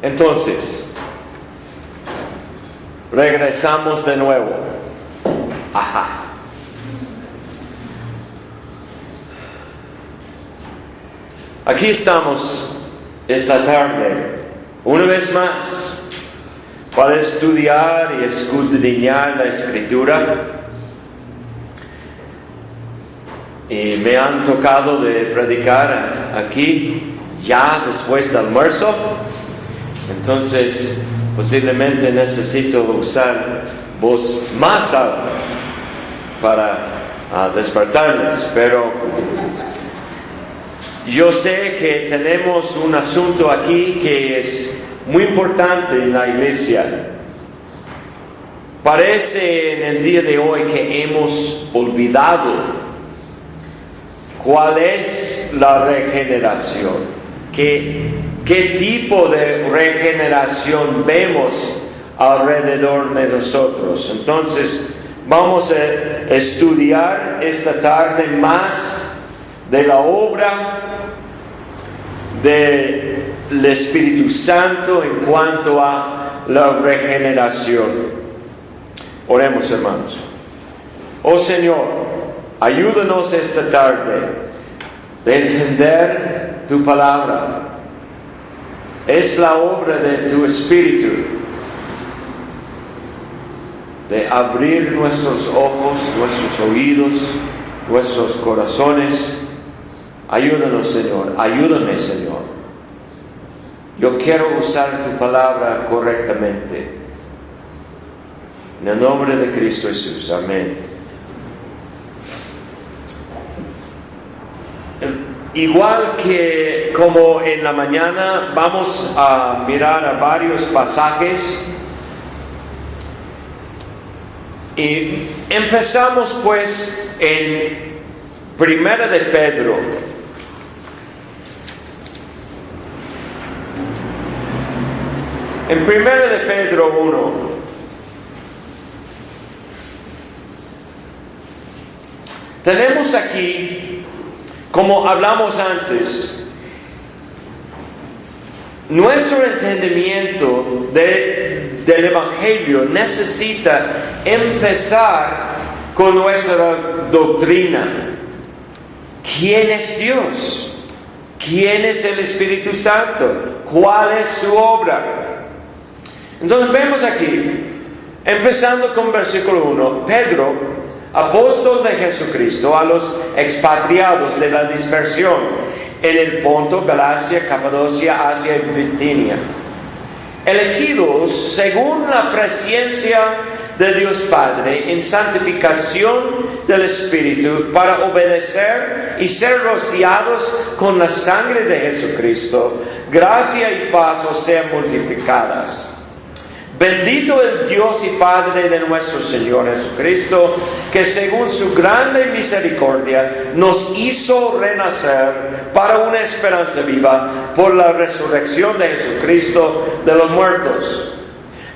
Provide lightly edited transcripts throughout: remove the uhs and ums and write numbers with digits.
Entonces, regresamos de nuevo. Aquí estamos esta tarde, una vez más, para estudiar y escudriñar la Escritura. Y me han tocado de predicar aquí ya después del almuerzo. Entonces, posiblemente necesito usar voz más alta para despertarles. Pero yo sé que tenemos un asunto aquí que es muy importante en la iglesia. Parece en el día de hoy que hemos olvidado cuál es la regeneración. ¿Qué tipo de regeneración vemos alrededor de nosotros? Entonces, vamos a estudiar esta tarde más de la obra del Espíritu Santo en cuanto a la regeneración. Oremos, hermanos. Oh Señor, ayúdanos esta tarde de entender tu palabra. Es la obra de tu Espíritu de abrir nuestros ojos, nuestros oídos, nuestros corazones. Ayúdanos, Señor. Ayúdame, Señor. Yo quiero usar tu palabra correctamente. En el nombre de Cristo Jesús. Amén. Igual que como en la mañana, vamos a mirar a varios pasajes. Y empezamos pues en Primera de Pedro. En Primera de Pedro 1. Tenemos aquí, como hablamos antes, nuestro entendimiento del Evangelio necesita empezar con nuestra doctrina. ¿Quién es Dios? ¿Quién es el Espíritu Santo? ¿Cuál es su obra? Entonces vemos aquí, empezando con versículo 1, Pedro, apóstol de Jesucristo, a los expatriados de la dispersión en el Ponto, Galacia, Capadocia, Asia y Bitinia, elegidos según la presencia de Dios Padre en santificación del Espíritu para obedecer y ser rociados con la sangre de Jesucristo, gracia y paz os sean multiplicadas. Bendito el Dios y Padre de nuestro Señor Jesucristo, que según su grande misericordia nos hizo renacer para una esperanza viva por la resurrección de Jesucristo de los muertos,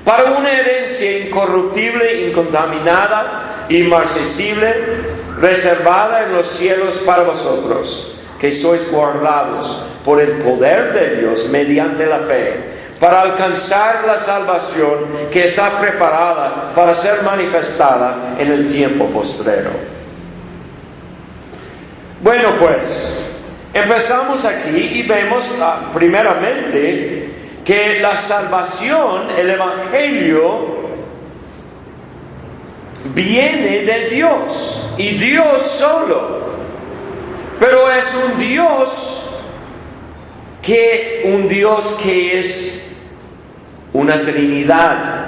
para una herencia incorruptible, incontaminada, inmarcesible, reservada en los cielos para vosotros, que sois guardados por el poder de Dios mediante la fe, para alcanzar la salvación que está preparada para ser manifestada en el tiempo postrero. Bueno, pues, empezamos aquí y vemos primeramente que la salvación, el Evangelio, viene de Dios y Dios solo. Pero es un Dios que es una Trinidad.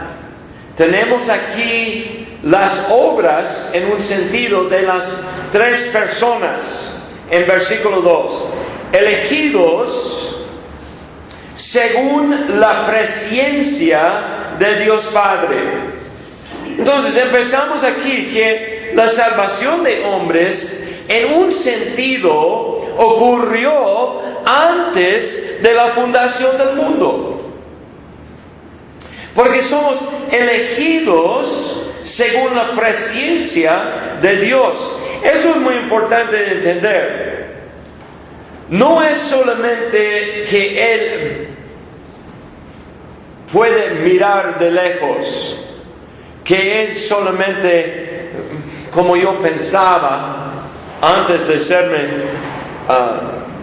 Tenemos aquí las obras en un sentido de las tres personas. En versículo 2, elegidos según la presencia de Dios Padre. Entonces empezamos aquí que la salvación de hombres en un sentido ocurrió antes de la fundación del mundo. Porque somos elegidos según la presencia de Dios. Eso es muy importante de entender. No es solamente que Él puede mirar de lejos, que Él solamente, como yo pensaba antes de serme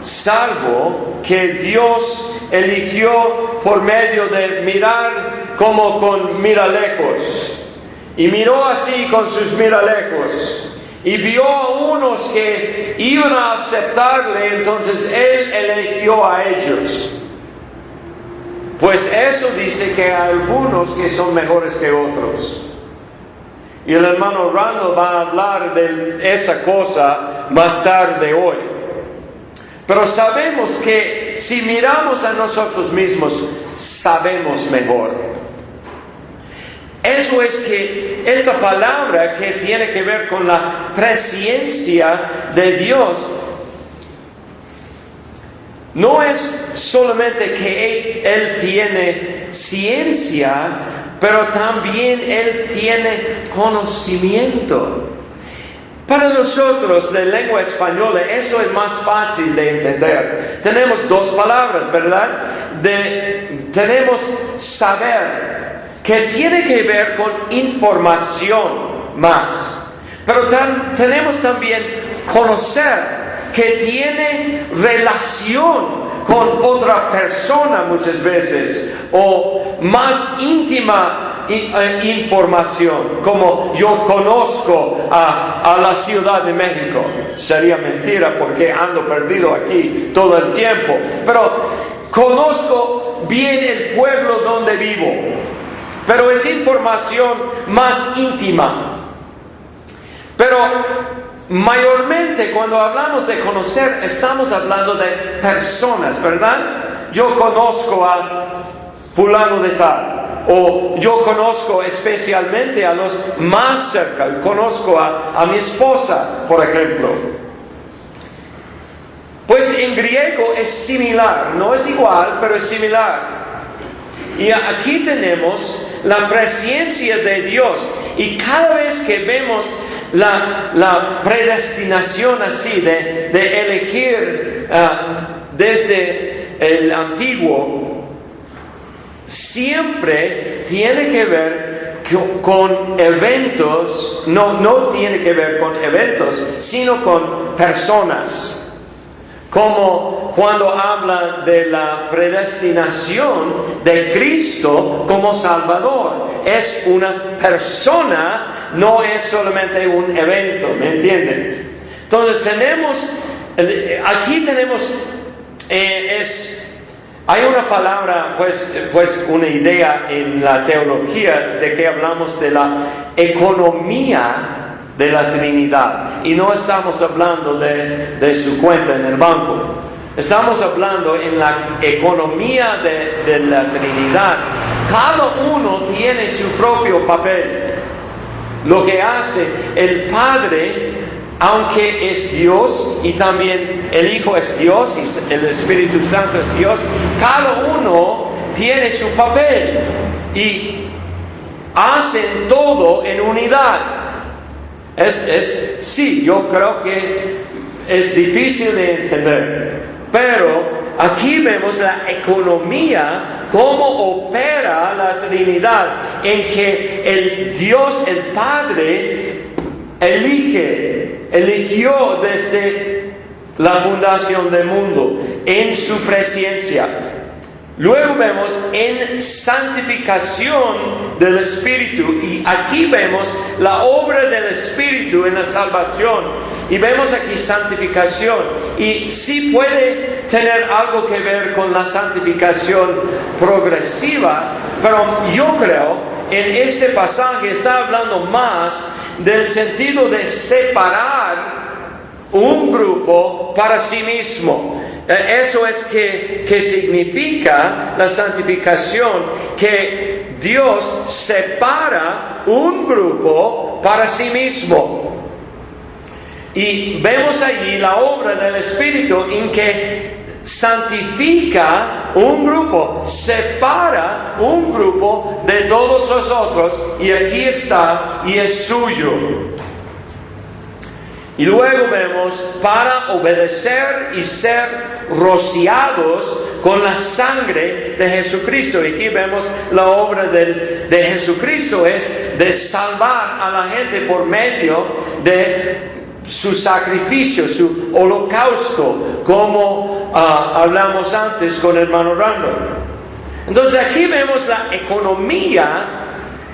salvo, que Dios eligió por medio de mirar como con miralejos, y miró así con sus miralejos, y vio a unos que iban a aceptarle, entonces Él eligió a ellos. Pues eso dice que hay algunos que son mejores que otros. Y el hermano Randall va a hablar de esa cosa más tarde hoy. Pero sabemos que si miramos a nosotros mismos, sabemos mejor. Eso es que esta palabra que tiene que ver con la presciencia de Dios, no es solamente que Él tiene ciencia, pero también Él tiene conocimiento. Para nosotros de lengua española eso es más fácil de entender. Tenemos dos palabras, ¿verdad? Tenemos saber, que tiene que ver con información más. Pero tenemos también conocer, que tiene relación con otra persona muchas veces, o más íntima información, como yo conozco a la Ciudad de México. Sería mentira porque ando perdido aquí todo el tiempo, pero conozco bien el pueblo donde vivo. Pero es información más íntima. Pero mayormente cuando hablamos de conocer, estamos hablando de personas, ¿verdad? Yo conozco a fulano de tal, o yo conozco especialmente a los más cerca, conozco a mi esposa, por ejemplo. Pues en griego es similar, no es igual, pero es similar. Y aquí tenemos la presencia de Dios, y cada vez que vemos la predestinación así de elegir desde el antiguo, siempre tiene que ver con eventos, no tiene que ver con eventos, sino con personas. Como cuando habla de la predestinación de Cristo como Salvador. Es una persona, no es solamente un evento, ¿me entienden? Entonces aquí tenemos, hay una palabra, pues una idea en la teología de que hablamos de la economía de la Trinidad, y no estamos hablando de su cuenta en el banco, estamos hablando en la economía de la Trinidad. Cada uno tiene su propio papel. Lo que hace el Padre, aunque es Dios, y también el Hijo es Dios y el Espíritu Santo es Dios, cada uno tiene su papel y hacen todo en unidad. Sí, yo creo que es difícil de entender, pero aquí vemos la economía, cómo opera la Trinidad, en que el Dios, el Padre, eligió desde la fundación del mundo, en su presencia. Luego vemos en santificación del Espíritu, y aquí vemos la obra del Espíritu en la salvación, y vemos aquí santificación, y sí puede tener algo que ver con la santificación progresiva, pero yo creo en este pasaje está hablando más del sentido de separar un grupo para sí mismo. Eso es que significa la santificación, que Dios separa un grupo para sí mismo. Y vemos allí la obra del Espíritu en que santifica un grupo, separa un grupo de todos los otros, y aquí está, y es suyo. Y luego vemos, para obedecer y ser rociados con la sangre de Jesucristo. Y aquí vemos la obra de Jesucristo es de salvar a la gente por medio de su sacrificio, su holocausto, como hablamos antes con el hermano Randall. Entonces aquí vemos la economía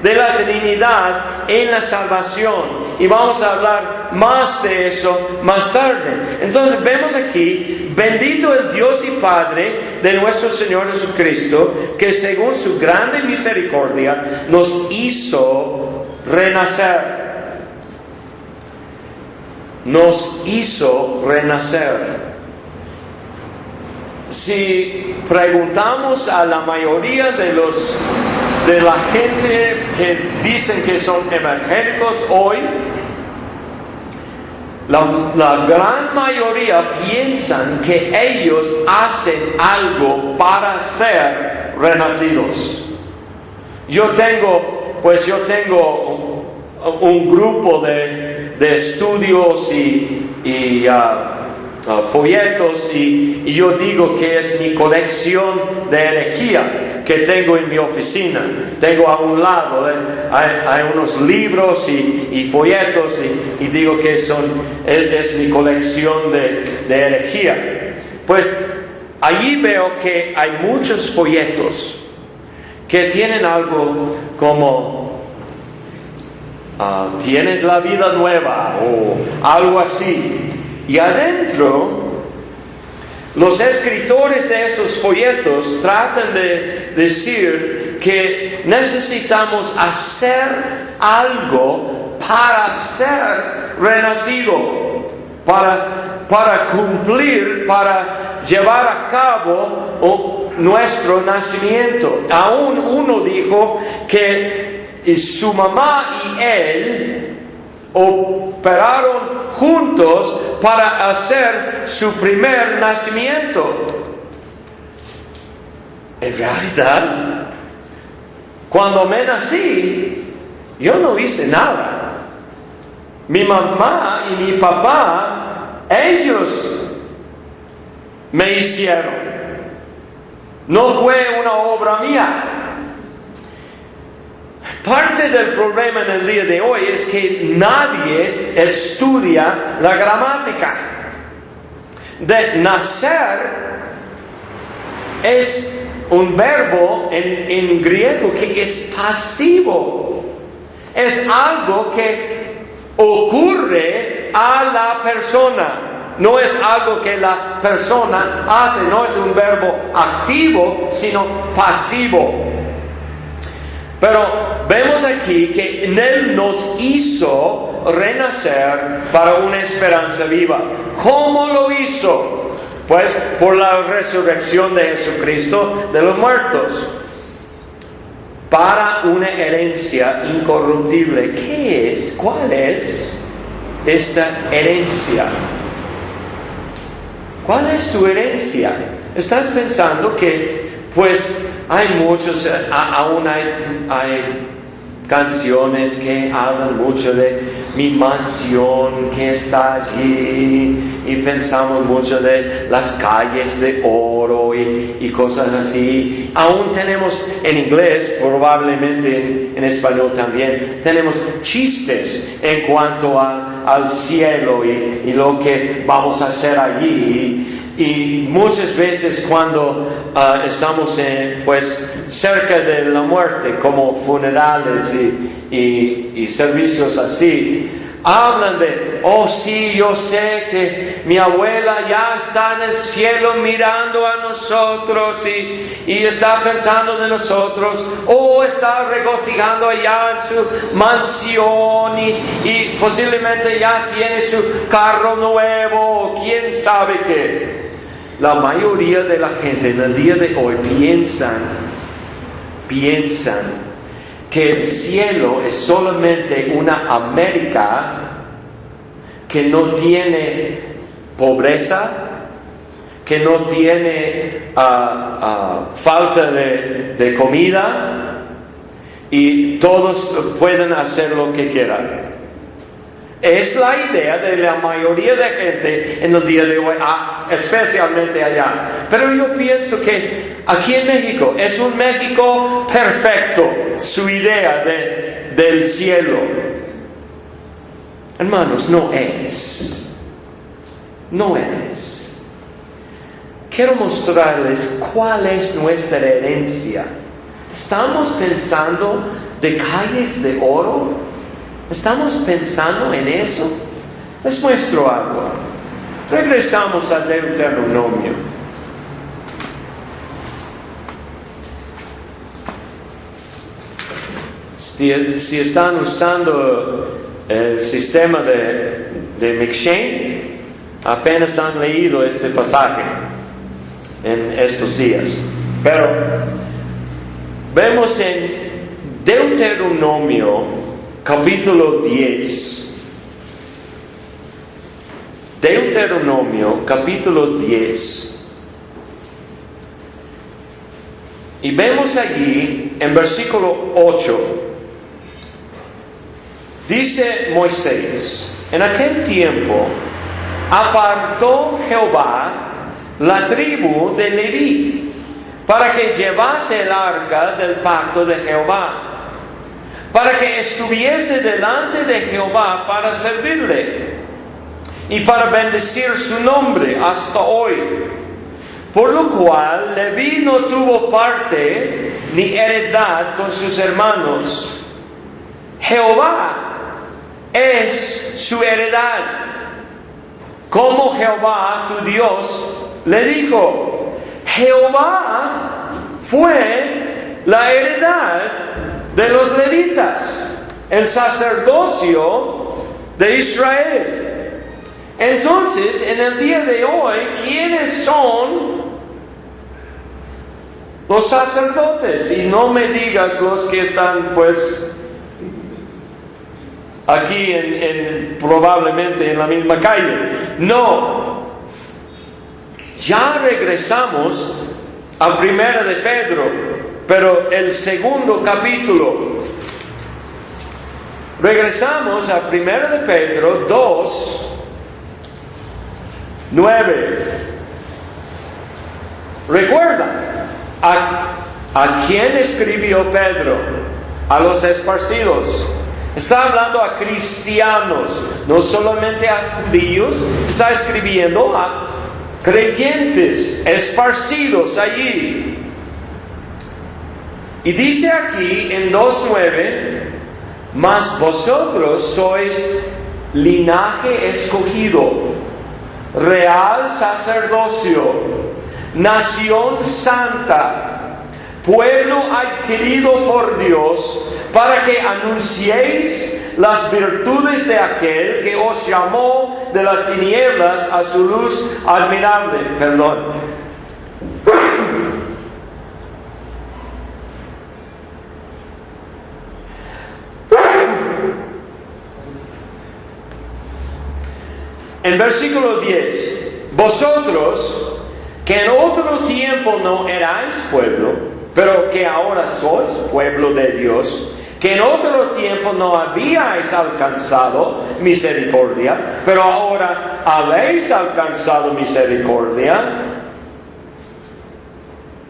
de la Trinidad en la salvación, y vamos a hablar más de eso más tarde. Entonces vemos aquí, bendito el Dios y Padre de nuestro Señor Jesucristo, que según su grande misericordia nos hizo renacer. Nos hizo renacer. Si preguntamos a la mayoría de la gente que dicen que son evangélicos hoy, la gran mayoría piensan que ellos hacen algo para ser renacidos. Yo tengo un grupo de estudios y folletos, y yo digo que es mi colección de herejía que tengo en mi oficina. Tengo a un lado, hay unos libros y folletos, y digo que es mi colección de herejía. Pues allí veo que hay muchos folletos que tienen algo como tienes la vida nueva o algo así. Y adentro, los escritores de esos folletos tratan de decir que necesitamos hacer algo para ser renacido, para cumplir, para llevar a cabo nuestro nacimiento. Aún uno dijo que su mamá y él operaron juntos para hacer su primer nacimiento. En realidad, cuando me nací, yo no hice nada. Mi mamá y mi papá, ellos me hicieron. No fue una obra mía. Parte del problema en el día de hoy es que nadie estudia la gramática. De nacer es un verbo en griego que es pasivo. Es algo que ocurre a la persona. No es algo que la persona hace. No es un verbo activo, sino pasivo. Pero vemos aquí que Él nos hizo renacer para una esperanza viva. ¿Cómo lo hizo? Pues por la resurrección de Jesucristo de los muertos. Para una herencia incorruptible. ¿Qué es? ¿Cuál es esta herencia? ¿Cuál es tu herencia? ¿Estás pensando que pues hay muchos, aún hay canciones que hablan mucho de mi mansión que está allí, y pensamos mucho de las calles de oro y cosas así. Aún tenemos en inglés, probablemente en español también, tenemos chistes en cuanto al cielo y lo que vamos a hacer allí. Y muchas veces cuando estamos cerca de la muerte, como funerales y servicios así, hablan de, oh sí, yo sé que mi abuela ya está en el cielo mirando a nosotros y está pensando en nosotros, o está regocijando allá en su mansión y posiblemente ya tiene su carro nuevo, o quién sabe qué. La mayoría de la gente en el día de hoy piensan que el cielo es solamente una América que no tiene pobreza, que no tiene falta de comida, y todos pueden hacer lo que quieran. Es la idea de la mayoría de gente en el día de hoy, especialmente allá. Pero yo pienso que aquí en México es un México perfecto, su idea del cielo. Hermanos, no es. No es. Quiero mostrarles cuál es nuestra herencia. ¿Estamos pensando de calles de oro? ¿Estamos pensando en eso? Les muestro algo. Regresamos a Deuteronomio. Si están usando el sistema de M'Cheyne, apenas han leído este pasaje en estos días. Pero vemos en Deuteronomio capítulo 10. Deuteronomio capítulo 10. Y vemos allí en versículo 8. Dice Moisés: en aquel tiempo apartó Jehová la tribu de Leví para que llevase el arca del pacto de Jehová, para que estuviese delante de Jehová para servirle y para bendecir su nombre hasta hoy. Por lo cual Leví no tuvo parte ni heredad con sus hermanos. Jehová es su heredad, como Jehová tu Dios le dijo. Jehová fue la heredad de los levitas, el sacerdocio de Israel. Entonces, en el día de hoy, ¿quiénes son los sacerdotes? Y no me digas los que están, pues, aquí probablemente en la misma calle. No. Ya regresamos a Primera de Pedro, pero el segundo capítulo. Regresamos a Primera de Pedro 2, 9. Recuerda, ¿a quién escribió Pedro? A los esparcidos. Está hablando a cristianos, no solamente a judíos. Está escribiendo a creyentes esparcidos allí. Y dice aquí en 2:9: mas vosotros sois linaje escogido, real sacerdocio, nación santa, pueblo adquirido por Dios, para que anunciéis las virtudes de aquel que os llamó de las tinieblas a su luz admirable. En versículo 10: vosotros que en otro tiempo no erais pueblo, pero que ahora sois pueblo de Dios, que en otro tiempo no habíais alcanzado misericordia, pero ahora habéis alcanzado misericordia.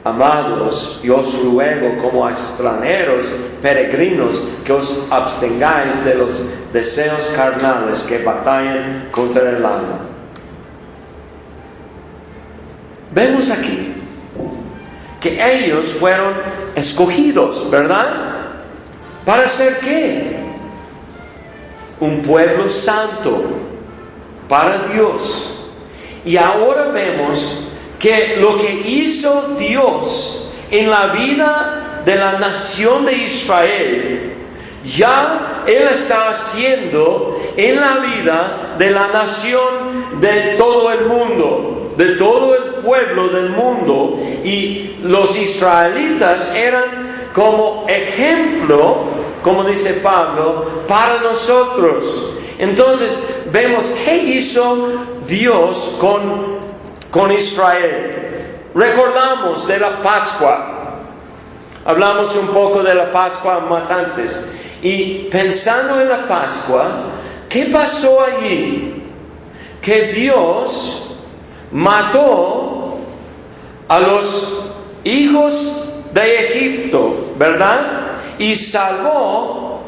Amados, yo os ruego como a extranjeros, peregrinos, que os abstengáis de los deseos carnales que batallan contra el alma. Vemos aquí que ellos fueron escogidos, ¿verdad? ¿Para ser qué? Un pueblo santo para Dios. Y ahora vemos que lo que hizo Dios en la vida de la nación de Israel, ya Él está haciendo en la vida de la nación de todo el mundo, de todo el pueblo del mundo. Y los israelitas eran como ejemplo, como dice Pablo, para nosotros. Entonces vemos qué hizo Dios con Israel. Recordamos de la Pascua. Hablamos un poco de la Pascua más antes. Y pensando en la Pascua, ¿Qué pasó allí? Que Dios mató a los hijos de Egipto, ¿verdad? Y salvó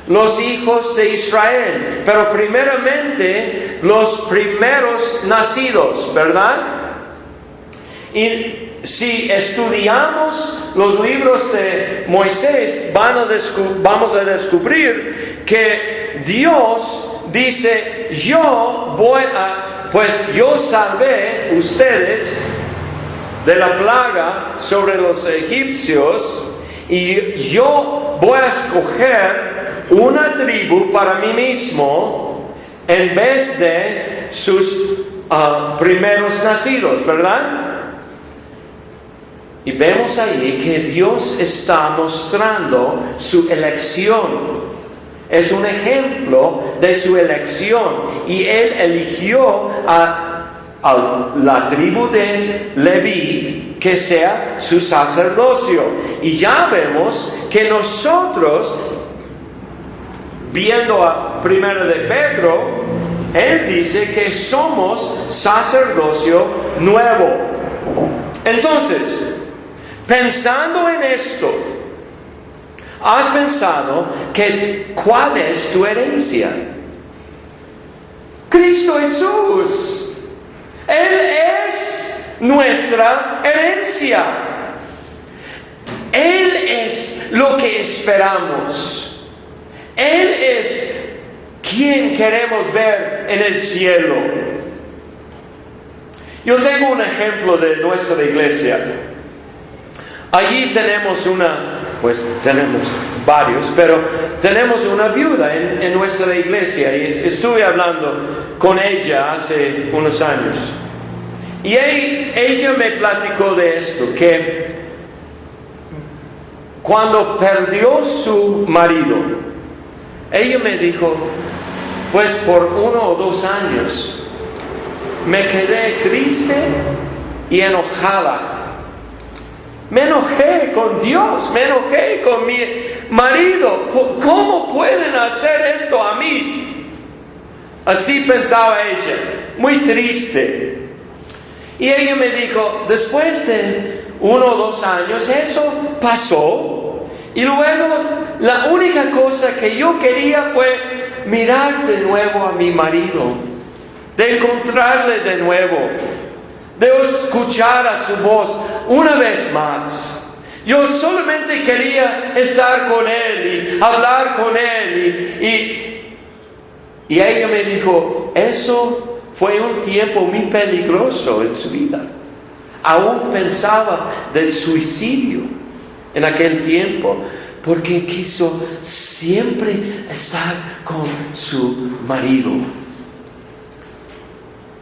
los hijos de Israel, pero primeramente los primeros nacidos, ¿verdad? Y si estudiamos los libros de Moisés, vamos a descubrir que Dios dice, yo salvé ustedes de la plaga sobre los egipcios, y yo voy a escoger una tribu para mí mismo en vez de sus primeros nacidos, ¿verdad? Y vemos ahí que Dios está mostrando su elección. Es un ejemplo de su elección. Y Él eligió a la tribu de Leví que sea su sacerdocio. Y ya vemos que nosotros, viendo a Primera de Pedro, Él dice que somos sacerdocio nuevo. Entonces, pensando en esto, ¿has pensado que cuál es tu herencia? Cristo Jesús. Él es nuestra herencia. Él es lo que esperamos. Él es quien queremos ver en el cielo. Yo tengo un ejemplo de nuestra iglesia. Allí tenemos tenemos varios, pero tenemos una viuda en nuestra iglesia, y estuve hablando con ella hace unos años. Y ella me platicó de esto, que cuando perdió su marido, ella me dijo, pues por 1 o 2 años, me quedé triste y enojada. Me enojé con Dios, me enojé con mi marido. ¿Cómo pueden hacer esto a mí? Así pensaba ella, muy triste. Y ella me dijo, después de 1 o 2 años, eso pasó. Y luego la única cosa que yo quería fue mirar de nuevo a mi marido, de encontrarle de nuevo, de escuchar a su voz una vez más. Yo solamente quería estar con él y hablar con él. Y ella me dijo, eso fue un tiempo muy peligroso en su vida. Aún pensaba del suicidio en aquel tiempo, porque quiso siempre estar con su marido.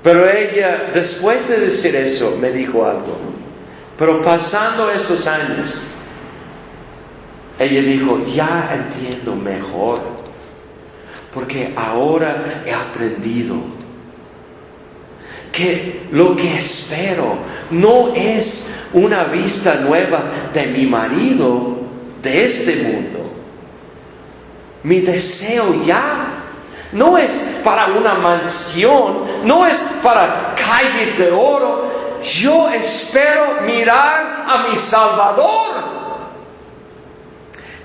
Pero ella, después de decir eso, me dijo algo. Pero pasando esos años, ella dijo, ya entiendo mejor, porque ahora he aprendido que lo que espero no es una vista nueva de mi marido, de este mundo. Mi deseo ya no es para una mansión, no es para calles de oro. Yo espero mirar a mi Salvador.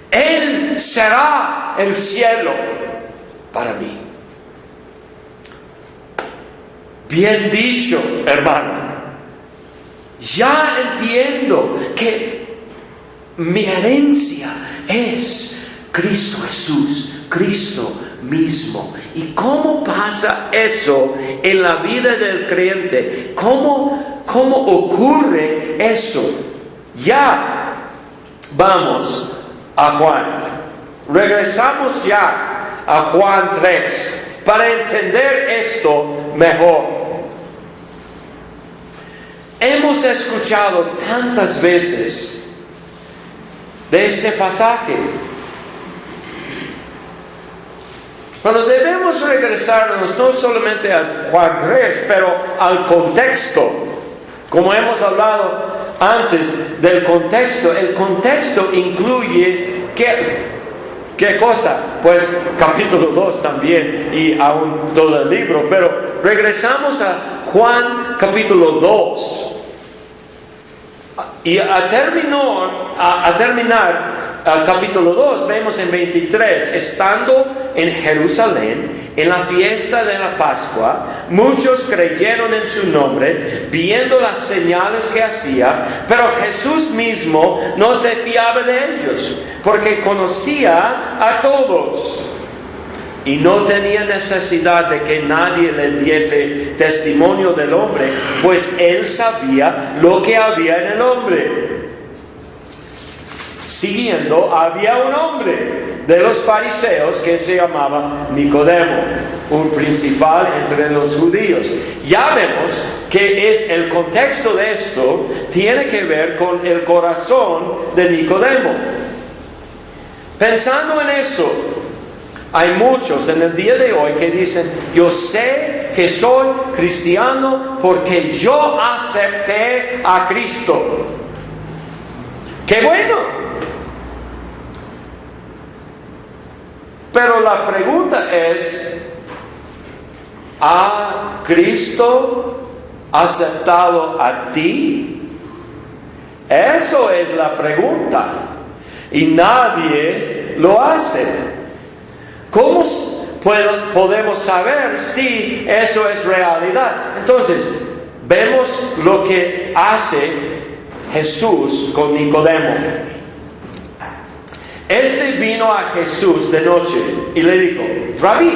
Él será el cielo para mí. Bien dicho, hermano. Ya entiendo que mi herencia es Cristo Jesús, Cristo mismo. ¿Y cómo pasa eso en la vida del creyente? ¿Cómo ocurre eso? Ya vamos a Juan. Regresamos ya a Juan 3 para entender esto mejor. Hemos escuchado tantas veces de este pasaje, pero debemos regresarnos no solamente a Juan 3, pero al contexto. Como hemos hablado antes del contexto, el contexto incluye ¿Qué cosa? Pues capítulo 2 también y aún todo el libro. Pero regresamos a Juan capítulo 2. Y a terminar capítulo 2, vemos en 23, estando en Jerusalén, en la fiesta de la Pascua, muchos creyeron en su nombre, viendo las señales que hacía, pero Jesús mismo no se fiaba de ellos, porque conocía a todos. Y no tenía necesidad de que nadie le diese testimonio del hombre, pues él sabía lo que había en el hombre. Siguiendo, había un hombre de los fariseos que se llamaba Nicodemo, un principal entre los judíos. Ya vemos que el contexto de esto tiene que ver con el corazón de Nicodemo. Pensando en eso, hay muchos en el día de hoy que dicen, yo sé que soy cristiano porque yo acepté a Cristo. ¡Qué bueno! Pero la pregunta es, ¿ha Cristo aceptado a ti? Eso es la pregunta. Y nadie lo hace. ¿Cómo podemos saber si eso es realidad? Entonces, vemos lo que hace Jesús con Nicodemo. Este vino a Jesús de noche y le dijo, Rabí,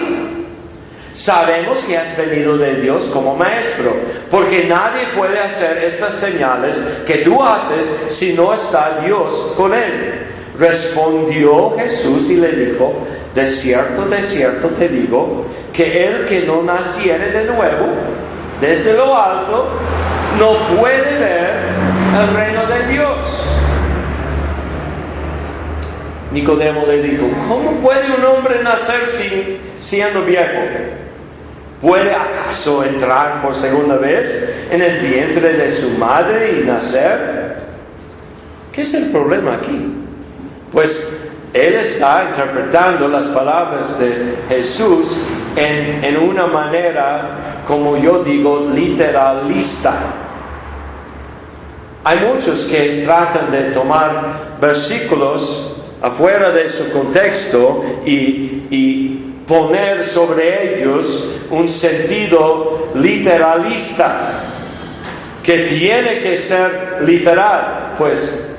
sabemos que has venido de Dios como maestro, porque nadie puede hacer estas señales que tú haces si no está Dios con él. Respondió Jesús y le dijo, de cierto te digo, que el que no naciere de nuevo, desde lo alto, no puede ver el reino de Dios. Nicodemo le dijo, ¿cómo puede un hombre nacer siendo viejo? ¿Puede acaso entrar por segunda vez en el vientre de su madre y nacer? ¿Qué es el problema aquí? Pues él está interpretando las palabras de Jesús en una manera, como yo digo, literalista. Hay muchos que tratan de tomar versículos afuera de su contexto y poner sobre ellos un sentido literalista, que tiene que ser literal. Pues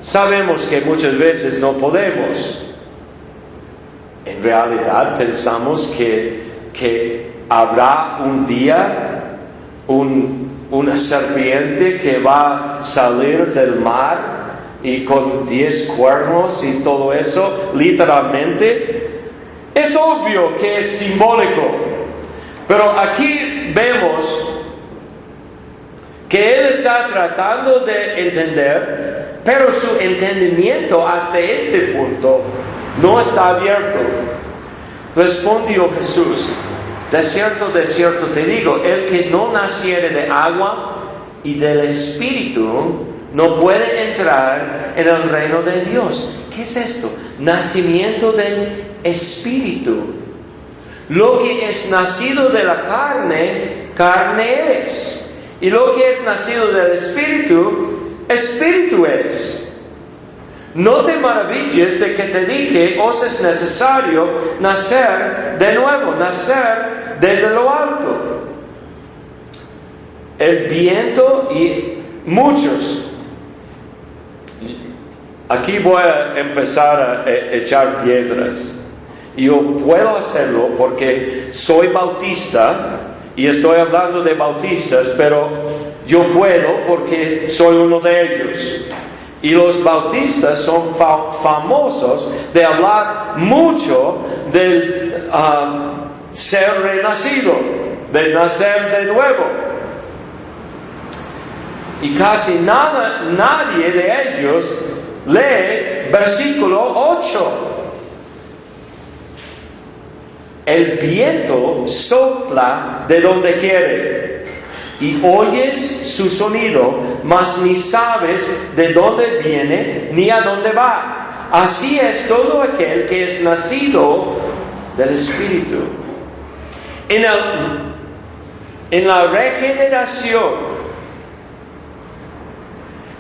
sabemos que muchas veces no podemos. En realidad pensamos que habrá un día una serpiente que va a salir del mar y con 10 cuernos y todo eso, literalmente. Es obvio que es simbólico, pero aquí vemos que él está tratando de entender, pero su entendimiento hasta este punto no está abierto. Respondió Jesús, de cierto te digo, el que no naciere de agua y del Espíritu no puede entrar en el reino de Dios. ¿Qué es esto? Nacimiento del Espíritu. Lo que es nacido de la carne, carne es. Y lo que es nacido del Espíritu, Espíritu es. No te maravilles de que te dije, os es necesario nacer de nuevo, nacer desde lo alto. El viento y muchos. Aquí voy a empezar a echar piedras. Y yo puedo hacerlo porque soy bautista y estoy hablando de bautistas, pero yo puedo porque soy uno de ellos. Y los bautistas son famosos de hablar mucho del ser renacido, de nacer de nuevo. Y casi nadie de ellos lee versículo 8. El viento sopla de donde quiere y oyes su sonido, mas ni sabes de dónde viene ni a dónde va. así es todo aquel que es nacido del Espíritu. En la regeneración,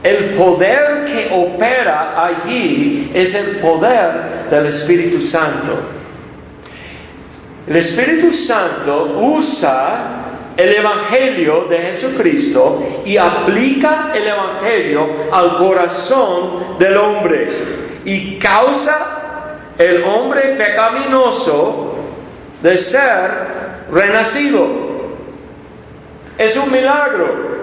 el poder que opera allí es el poder del Espíritu Santo. El Espíritu Santo usa el Evangelio de Jesucristo y aplica el Evangelio al corazón del hombre y causa el hombre pecaminoso de ser renacido. Es un milagro.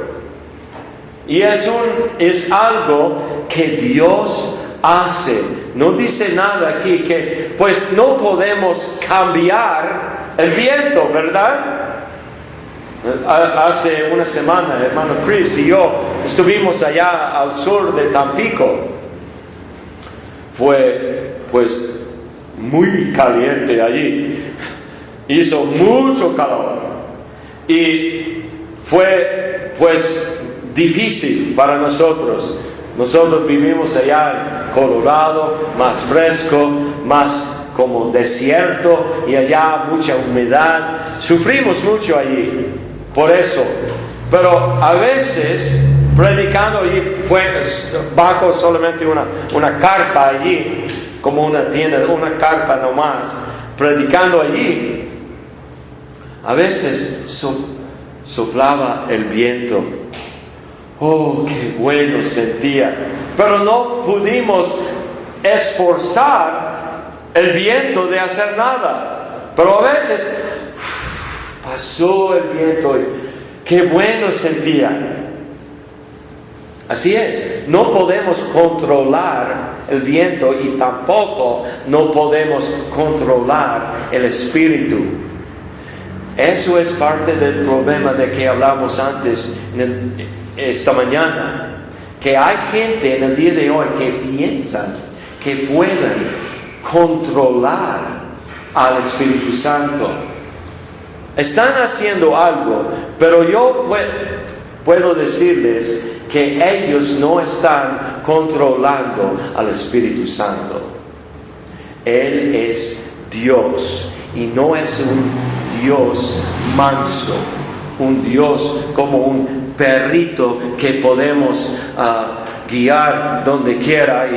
Y es algo que Dios hace. No dice nada aquí que, pues no podemos cambiar el viento, ¿verdad? Hace una semana, hermano Chris y yo estuvimos allá al sur de Tampico. Fue, pues, muy caliente allí. Hizo mucho calor. Y fue, pues, difícil para nosotros. Nosotros vivimos allá en Colorado, más fresco, más como desierto y allá mucha humedad. Sufrimos mucho allí, por eso. Pero a veces, predicando allí, fue bajo solamente una carpa allí, como una tienda, una carpa nomás, predicando allí. A veces soplaba el viento. Oh, qué bueno sentía. Pero no pudimos esforzar el viento de hacer nada. Pero a veces pasó el viento y qué bueno sentía. Así es, no podemos controlar el viento y tampoco no podemos controlar el espíritu. Eso es parte del problema de que hablamos antes esta mañana, que hay gente en el día de hoy que piensan que pueden controlar al Espíritu Santo. Están haciendo algo, pero yo puedo decirles que ellos no están controlando al Espíritu Santo. Él es Dios y no es un Dios manso, un Dios como un perrito que podemos guiar donde quiera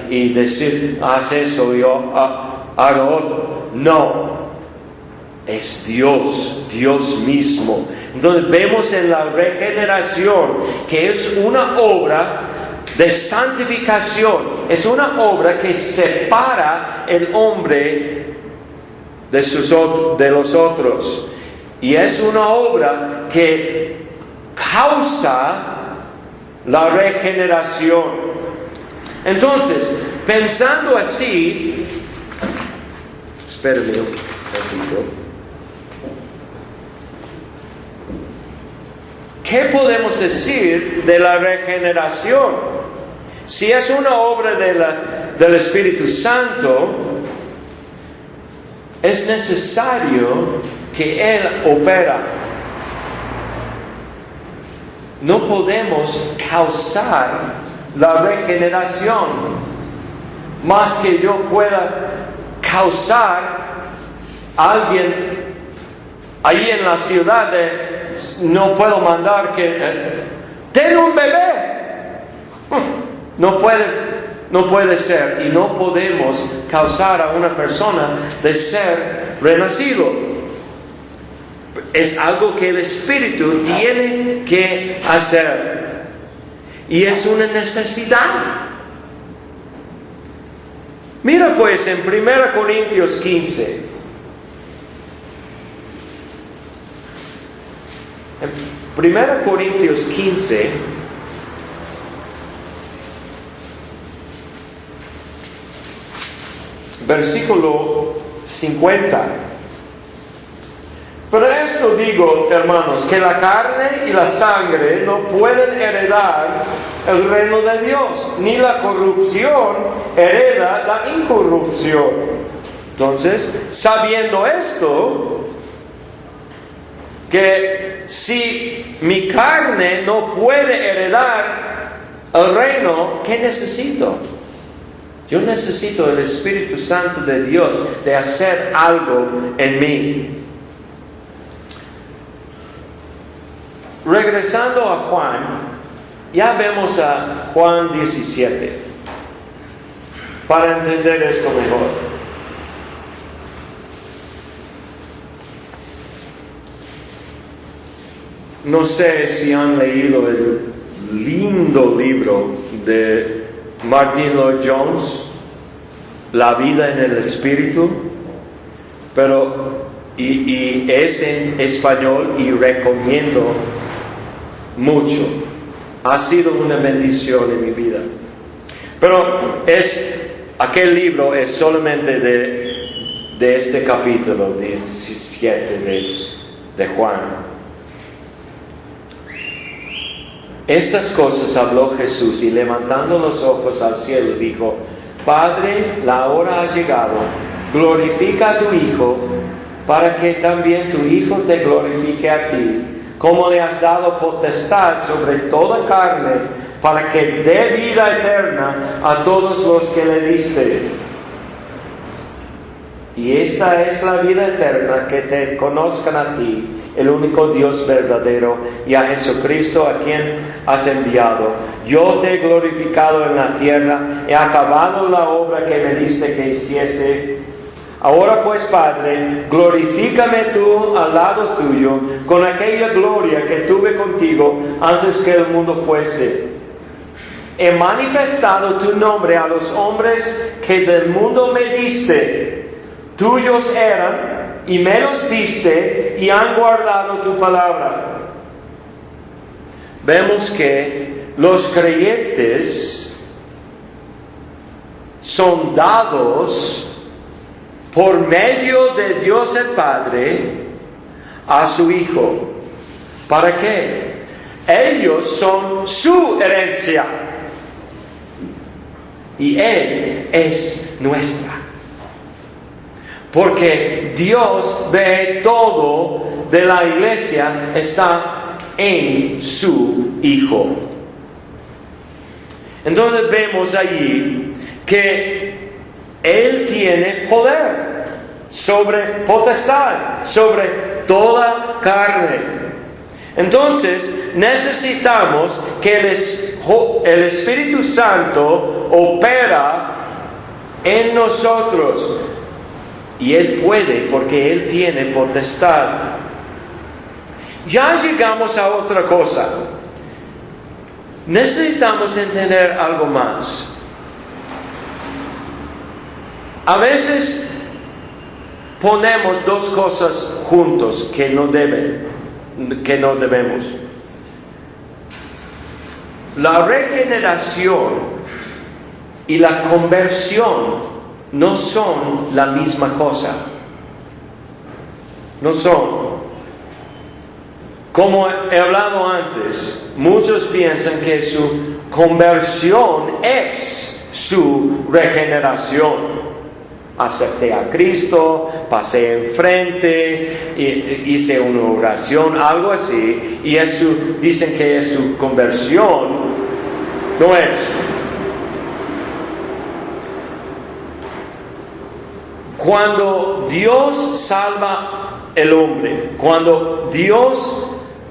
y decir, haz eso y yo hago otro. No, es Dios, Dios mismo. Entonces vemos en la regeneración que es una obra de santificación, es una obra que separa el hombre de los otros, y es una obra que causa la regeneración. Entonces, pensando así, espérenme un poquito. ¿Qué podemos decir de la regeneración? Si es una obra del Espíritu Santo, es necesario que Él opera. No podemos causar la regeneración más que yo pueda causar a alguien ahí en la ciudad no puedo mandar que ten un bebé. No puede ser, y no podemos causar a una persona de ser renacido. Es algo que el Espíritu tiene que hacer. Y es una necesidad. Mira pues en 1 Corintios 15. En 1 Corintios 15. Versículo 50. Pero esto digo, hermanos, que la carne y la sangre no pueden heredar el reino de Dios, ni la corrupción hereda la incorrupción. Entonces, sabiendo esto, que si mi carne no puede heredar el reino, ¿qué necesito? Yo necesito el Espíritu Santo de Dios de hacer algo en mí. Regresando a Juan, ya vemos a Juan 17, para entender esto mejor. No sé si han leído el lindo libro de Martin Lloyd-Jones, La vida en el Espíritu, pero y es en español y recomiendo mucho. Ha sido una bendición en mi vida. Pero aquel libro es solamente de este capítulo 17 de Juan. Estas cosas habló Jesús y levantando los ojos al cielo dijo: Padre, la hora ha llegado, glorifica a tu Hijo, para que también tu Hijo te glorifique a ti, como le has dado potestad sobre toda carne, para que dé vida eterna a todos los que le diste. Y esta es la vida eterna, que te conozcan a ti, el único Dios verdadero, y a Jesucristo a quien has enviado. Yo te he glorificado en la tierra, he acabado la obra que me diste que hiciese. Ahora pues, Padre, glorifícame tú al lado tuyo, con aquella gloria que tuve contigo antes que el mundo fuese. He manifestado tu nombre a los hombres que del mundo me diste. Tuyos eran, y me los diste, y han guardado tu palabra. Vemos que los creyentes son dados por medio de Dios el Padre a su Hijo. ¿Para qué? Ellos son su herencia y Él es nuestra. Porque Dios ve todo de la iglesia, está en su Hijo. Entonces vemos allí que Él tiene poder, potestad sobre toda carne. Entonces necesitamos que el Espíritu Santo opera en nosotros. Y Él puede, porque Él tiene potestad. Ya llegamos a otra cosa. Necesitamos entender algo más. A veces ponemos dos cosas juntos que no debemos. La regeneración y la conversión no son la misma cosa. No son. Como he hablado antes, muchos piensan que su conversión es su regeneración. Acepté a Cristo, pasé enfrente, hice una oración, algo así, y dicen que es su conversión. No es. Cuando Dios salva el hombre, cuando Dios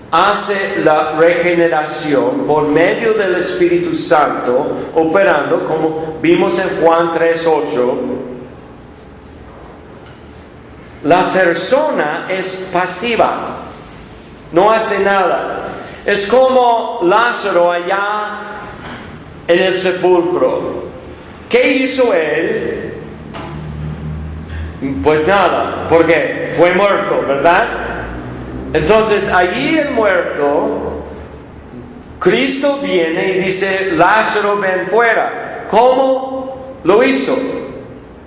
hace la regeneración por medio del Espíritu Santo operando, como vimos en Juan 3:8, la persona es pasiva, no hace nada. Es como Lázaro allá en el sepulcro. ¿Qué hizo él? Pues nada, porque fue muerto, ¿verdad? Entonces allí el muerto, Cristo viene y dice: Lázaro, ven fuera. ¿Cómo lo hizo?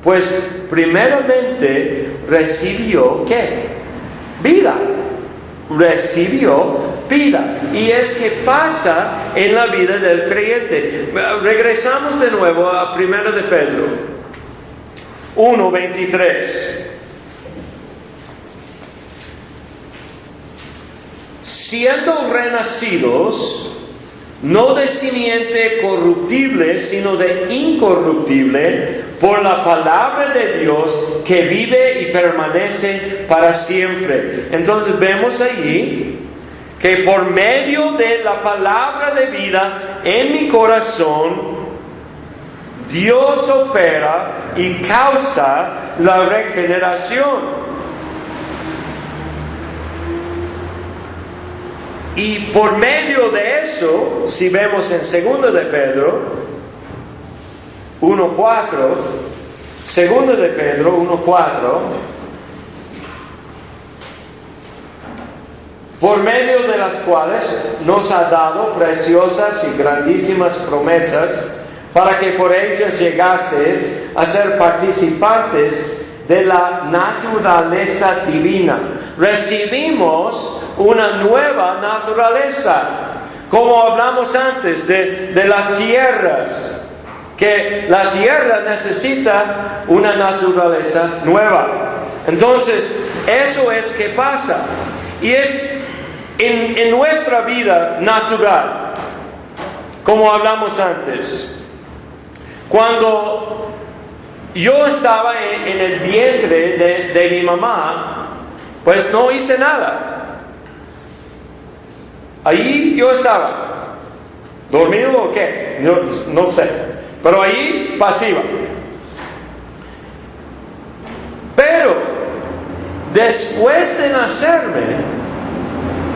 Pues primeramente recibió ¿qué? Vida. Recibió vida. Y es que pasa en la vida del creyente. Regresamos de nuevo a 1 de Pedro 1:23. Siendo renacidos no de simiente corruptible, sino de incorruptible, por la palabra de Dios que vive y permanece para siempre. Entonces vemos allí que por medio de la palabra de vida en mi corazón, Dios opera y causa la regeneración. Y por medio de eso, si vemos en 2 de Pedro 1:4, 2 de Pedro 1:4, por medio de las cuales nos ha dado preciosas y grandísimas promesas, para que por ellas llegases a ser participantes de la naturaleza divina. Recibimos una nueva naturaleza, como hablamos antes de las tierras, que la tierra necesita una naturaleza nueva. Entonces, eso es que pasa, y es en nuestra vida natural, como hablamos antes. Cuando yo estaba en el vientre de mi mamá, pues no hice nada. Ahí yo estaba, dormido o qué, no sé, pero ahí pasiva. Pero después de nacerme,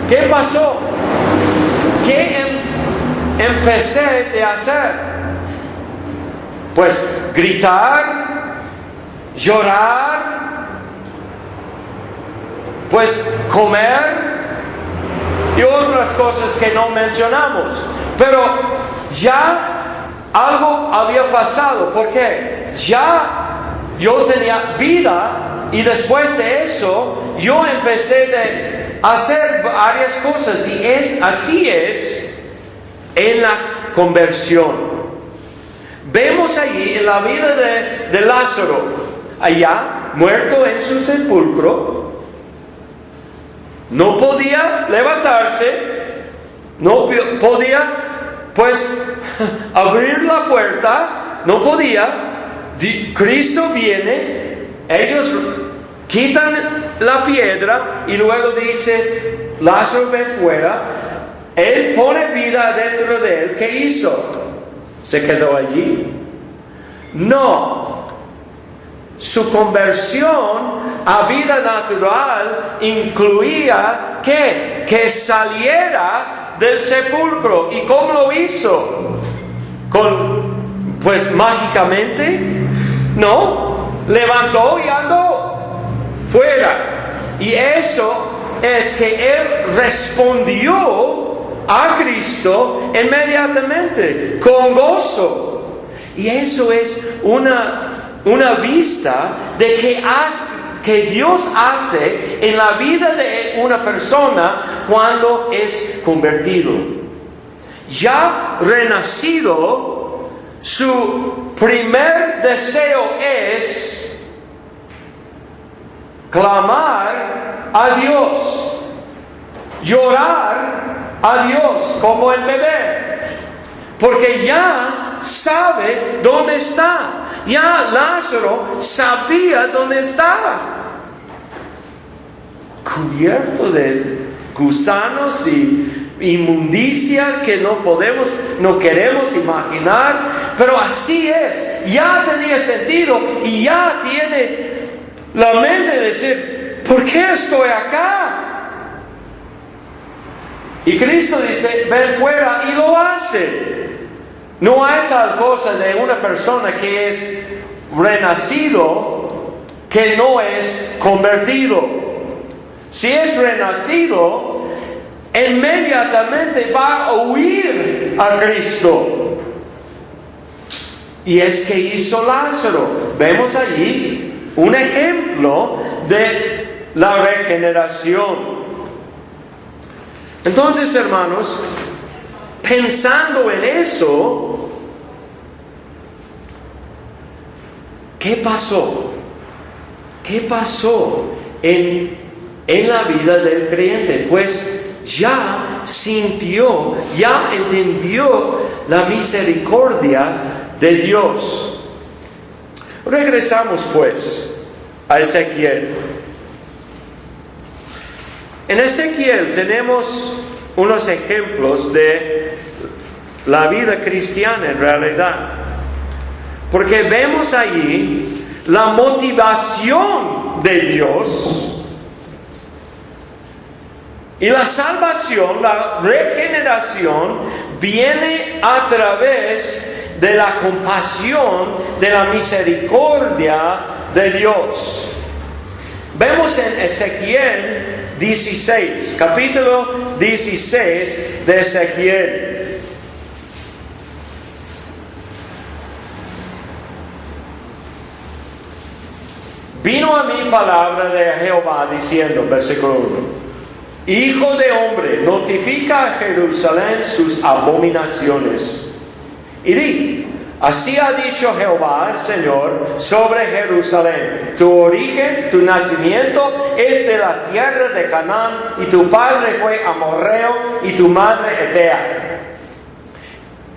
¿qué pasó? ¿Qué empecé de hacer? Pues gritar, llorar, pues comer y otras cosas que no mencionamos. Pero ya algo había pasado. ¿Por qué? Ya yo tenía vida, y después de eso yo empecé a hacer varias cosas, y así es en la conversión. Vemos allí en la vida de Lázaro, allá muerto en su sepulcro, no podía levantarse, no podía pues abrir la puerta, no podía. Cristo viene, ellos quitan la piedra y luego dice: Lázaro, ven fuera. Él pone vida dentro de él. ¿Qué hizo? ¿Se quedó allí? No. Su conversión a vida natural incluía que saliera del sepulcro. ¿Y cómo lo hizo? Pues mágicamente, no, levantó y andó fuera. Y eso es que él respondió a Cristo inmediatamente, con gozo. Y eso es una vista de que Dios hace en la vida de una persona cuando es convertido. Ya renacido, su primer deseo es clamar a Dios, llorar a Dios como el bebé, porque ya sabe dónde está. Ya Lázaro sabía dónde estaba, cubierto de gusanos y inmundicia que no queremos imaginar, pero así es. Ya tenía sentido y ya tiene la mente de decir: ¿por qué estoy acá? Y Cristo dice: ven fuera, y lo hace. No hay tal cosa de una persona que es renacido que no es convertido. Si es renacido, inmediatamente va a huir a Cristo. Y es que hizo Lázaro. Vemos allí un ejemplo de la regeneración. Entonces, hermanos, pensando en eso, ¿qué pasó? ¿Qué pasó en la vida del creyente? Pues ya sintió, ya entendió la misericordia de Dios. Regresamos pues a Ezequiel. En Ezequiel tenemos unos ejemplos de la vida cristiana en realidad, porque vemos allí la motivación de Dios y la salvación, la regeneración viene a través de la compasión, de la misericordia de Dios. Vemos en Ezequiel 16, capítulo 16 de Ezequiel. Vino a mí palabra de Jehová diciendo, versículo 1, Hijo de hombre, notifica a Jerusalén sus abominaciones. Y di, así ha dicho Jehová el Señor sobre Jerusalén: tu origen, tu nacimiento es de la tierra de Canaán, y tu padre fue amorreo y tu madre hetea.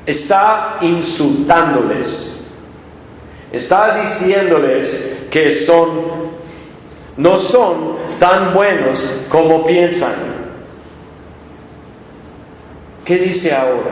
Está insultándoles, está diciéndoles que no son tan buenos como piensan. ¿Qué dice ahora?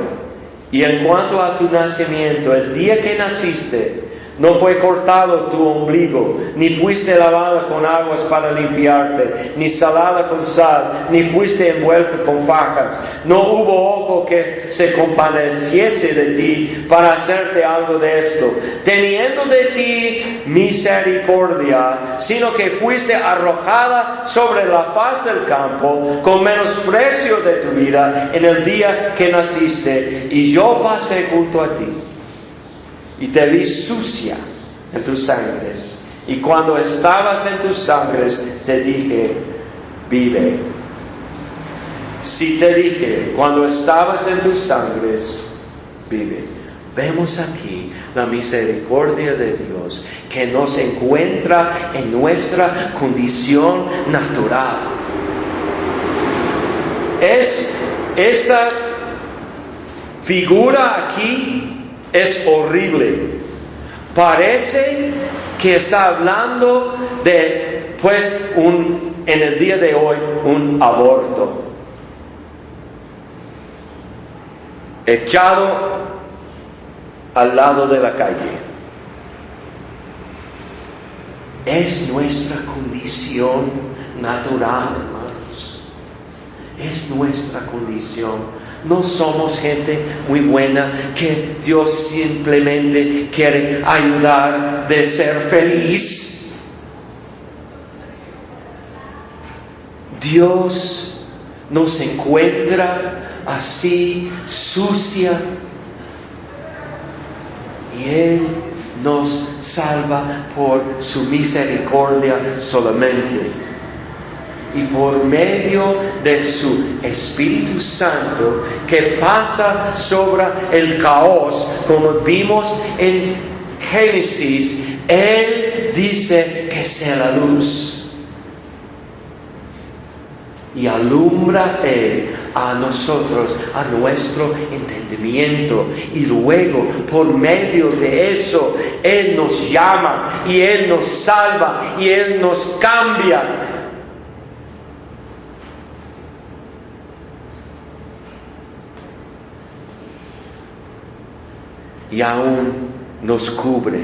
Y en cuanto a tu nacimiento, el día que naciste, no fue cortado tu ombligo, ni fuiste lavada con aguas para limpiarte, ni salada con sal, ni fuiste envuelto con fajas. No hubo ojo que se compadeciese de ti para hacerte algo de esto, teniendo de ti misericordia, sino que fuiste arrojada sobre la faz del campo, con menosprecio de tu vida, en el día que naciste, y yo pasé junto a ti. Y te vi sucia en tus sangres. Y cuando estabas en tus sangres, te dije, vive. Si te dije, cuando estabas en tus sangres, vive. Vemos aquí la misericordia de Dios, que nos encuentra en nuestra condición natural. Esta figura aquí es horrible. Parece que está hablando de, en el día de hoy, un aborto. Echado al lado de la calle. Es nuestra condición natural, hermanos. Es nuestra condición. No somos gente muy buena que Dios simplemente quiere ayudar de ser feliz. Dios nos encuentra así, sucia, y Él nos salva por su misericordia solamente. Y por medio de su Espíritu Santo, que pasa sobre el caos, como vimos en Génesis, Él dice que sea la luz. Y alumbra Él a nosotros, a nuestro entendimiento. Y luego, por medio de eso, Él nos llama, y Él nos salva, y Él nos cambia. Y aún nos cubre.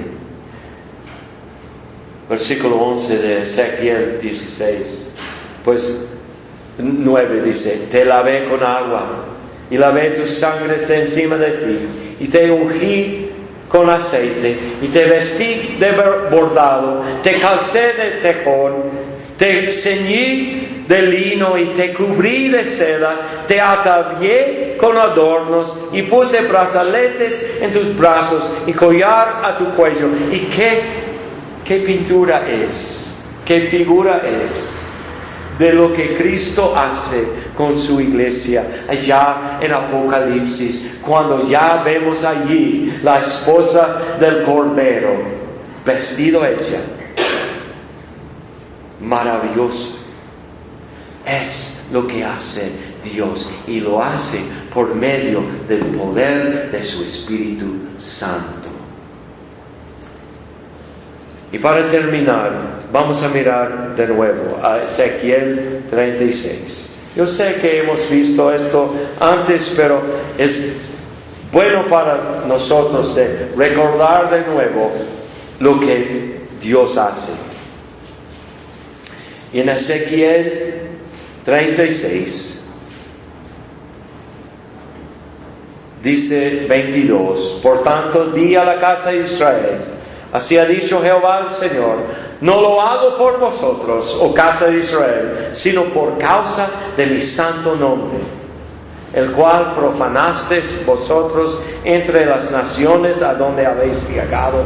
Versículo 11 de Ezequiel 16. Pues 9 dice: te lavé con agua, y lavé tus sangres de encima de ti, y te ungí con aceite, y te vestí de bordado, te calcé de tejón, te ceñí de lino y te cubrí de seda, te atavié con adornos y puse brazaletes en tus brazos y collar a tu cuello. ¿Y qué pintura es? ¿Qué figura es de lo que Cristo hace con su iglesia allá en Apocalipsis, cuando ya vemos allí la esposa del Cordero, vestido ella, maravilloso? Es lo que hace Dios, y lo hace por medio del poder de su Espíritu Santo. Y para terminar, vamos a mirar de nuevo a Ezequiel 36. Yo sé que hemos visto esto antes, pero es bueno para nosotros de recordar de nuevo lo que Dios hace. Y en Ezequiel 36 dice 22: por tanto, di a la casa de Israel, así ha dicho Jehová el Señor, no lo hago por vosotros, oh casa de Israel, sino por causa de mi santo nombre, el cual profanasteis vosotros entre las naciones a donde habéis llegado.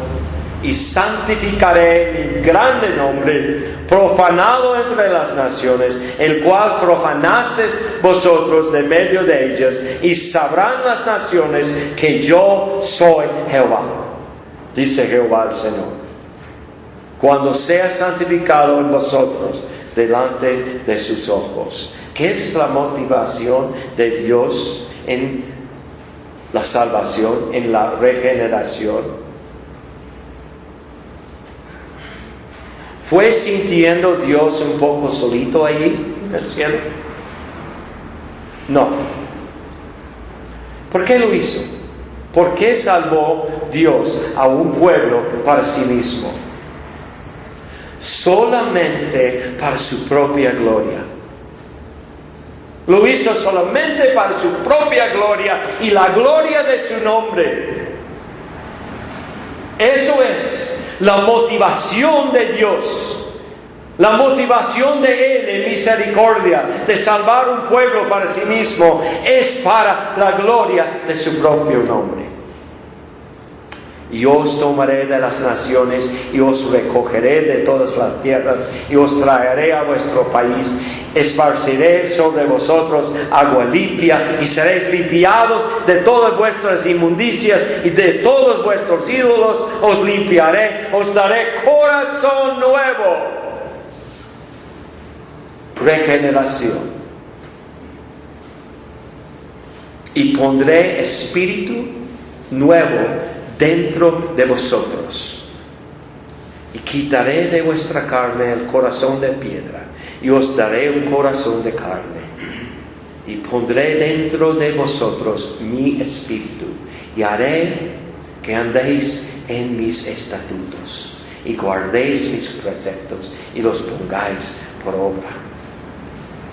Y santificaré mi grande nombre, profanado entre las naciones, el cual profanasteis vosotros de medio de ellas, y sabrán las naciones que yo soy Jehová, dice Jehová el Señor, cuando sea santificado en vosotros delante de sus ojos. ¿Qué es la motivación de Dios en la salvación, en la regeneración? ¿Fue sintiendo Dios un poco solito allí en el cielo? No. ¿Por qué lo hizo? ¿Por qué salvó Dios a un pueblo para sí mismo? Solamente para su propia gloria. Lo hizo solamente para su propia gloria y la gloria de su nombre. Eso es la motivación de Dios, la motivación de Él en misericordia, de salvar un pueblo para sí mismo, es para la gloria de su propio nombre. Y os tomaré de las naciones y os recogeré de todas las tierras y os traeré a vuestro país. Esparciré sobre vosotros agua limpia y seréis limpiados de todas vuestras inmundicias y de todos vuestros ídolos os limpiaré. Os daré corazón nuevo. Regeneración. Y pondré espíritu nuevo dentro de vosotros, y quitaré de vuestra carne el corazón de piedra, y os daré un corazón de carne, y pondré dentro de vosotros mi espíritu, y haré que andéis en mis estatutos, y guardéis mis preceptos, y los pongáis por obra.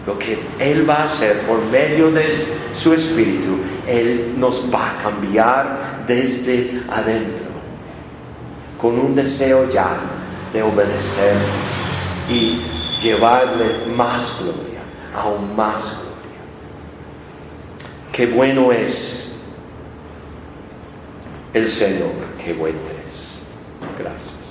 Lo que Él va a hacer por medio de su Espíritu, Él nos va a cambiar desde adentro, con un deseo ya de obedecer y llevarle más gloria, aún más gloria. Qué bueno es el Señor, qué bueno es. Gracias.